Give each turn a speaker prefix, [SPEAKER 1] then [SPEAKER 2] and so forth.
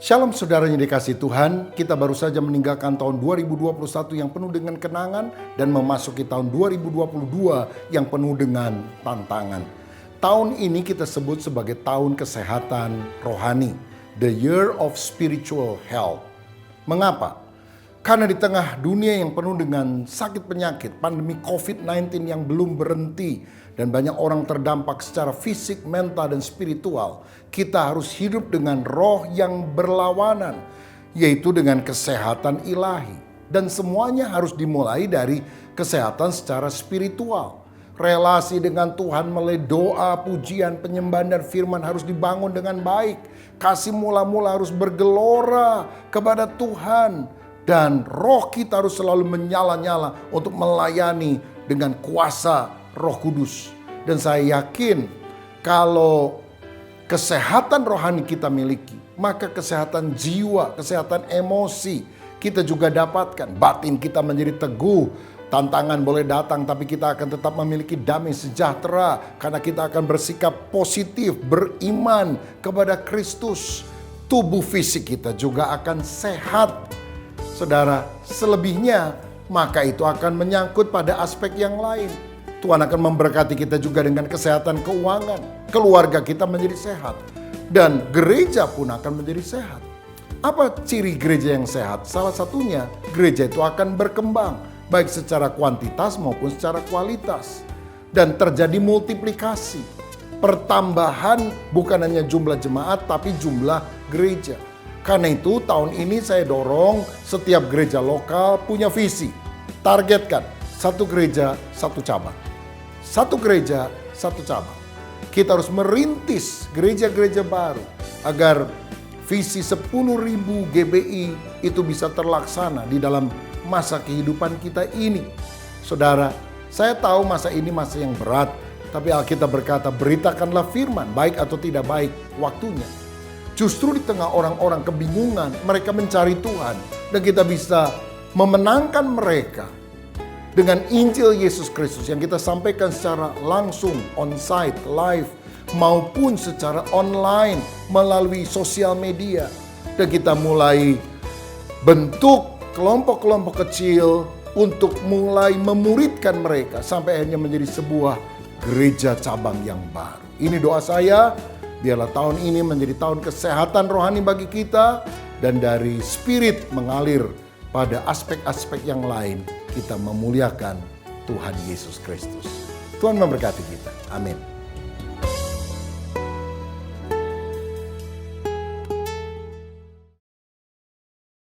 [SPEAKER 1] Shalom saudara yang dikasihi Tuhan, kita baru saja meninggalkan tahun 2021 yang penuh dengan kenangan dan memasuki tahun 2022 yang penuh dengan tantangan. Tahun ini kita sebut sebagai tahun kesehatan rohani, the year of spiritual health. Mengapa? Karena di tengah dunia yang penuh dengan sakit penyakit, pandemi COVID-19 yang belum berhenti, dan banyak orang terdampak secara fisik, mental, dan spiritual, kita harus hidup dengan roh yang berlawanan, yaitu dengan kesehatan ilahi. Dan semuanya harus dimulai dari kesehatan secara spiritual. Relasi dengan Tuhan melalui doa, pujian, penyembahan, dan firman harus dibangun dengan baik. Kasih mula-mula harus bergelora kepada Tuhan. Dan roh kita harus selalu menyala-nyala untuk melayani dengan kuasa Roh Kudus. Dan saya yakin kalau kesehatan rohani kita miliki, maka kesehatan jiwa, kesehatan emosi kita juga dapatkan. Batin kita menjadi teguh. Tantangan boleh datang, tapi kita akan tetap memiliki damai sejahtera. Karena kita akan bersikap positif, beriman kepada Kristus. Tubuh fisik kita juga akan sehat. Saudara, selebihnya maka itu akan menyangkut pada aspek yang lain. Tuhan akan memberkati kita juga dengan kesehatan keuangan. Keluarga kita menjadi sehat. Dan gereja pun akan menjadi sehat. Apa ciri gereja yang sehat? Salah satunya, gereja itu akan berkembang. Baik secara kuantitas maupun secara kualitas. Dan terjadi multiplikasi. Pertambahan bukan hanya jumlah jemaat, tapi jumlah gereja. Karena itu tahun ini saya dorong setiap gereja lokal punya visi. Targetkan satu gereja, satu cabang. Satu gereja, satu cabang. Kita harus merintis gereja-gereja baru agar visi 10.000 GBI itu bisa terlaksana di dalam masa kehidupan kita ini. Saudara, saya tahu masa ini masa yang berat, tapi Alkitab berkata, beritakanlah firman, baik atau tidak baik, waktunya. Justru di tengah orang-orang kebingungan, mereka mencari Tuhan. Dan kita bisa memenangkan mereka dengan Injil Yesus Kristus yang kita sampaikan secara langsung, on-site, live, maupun secara online melalui sosial media. Dan kita mulai bentuk kelompok-kelompok kecil untuk mulai memuridkan mereka sampai akhirnya menjadi sebuah gereja cabang yang baru. Ini doa saya. Biarlah tahun ini menjadi tahun kesehatan rohani bagi kita. Dan dari spirit mengalir pada aspek-aspek yang lain. Kita memuliakan Tuhan Yesus Kristus. Tuhan memberkati kita. Amin.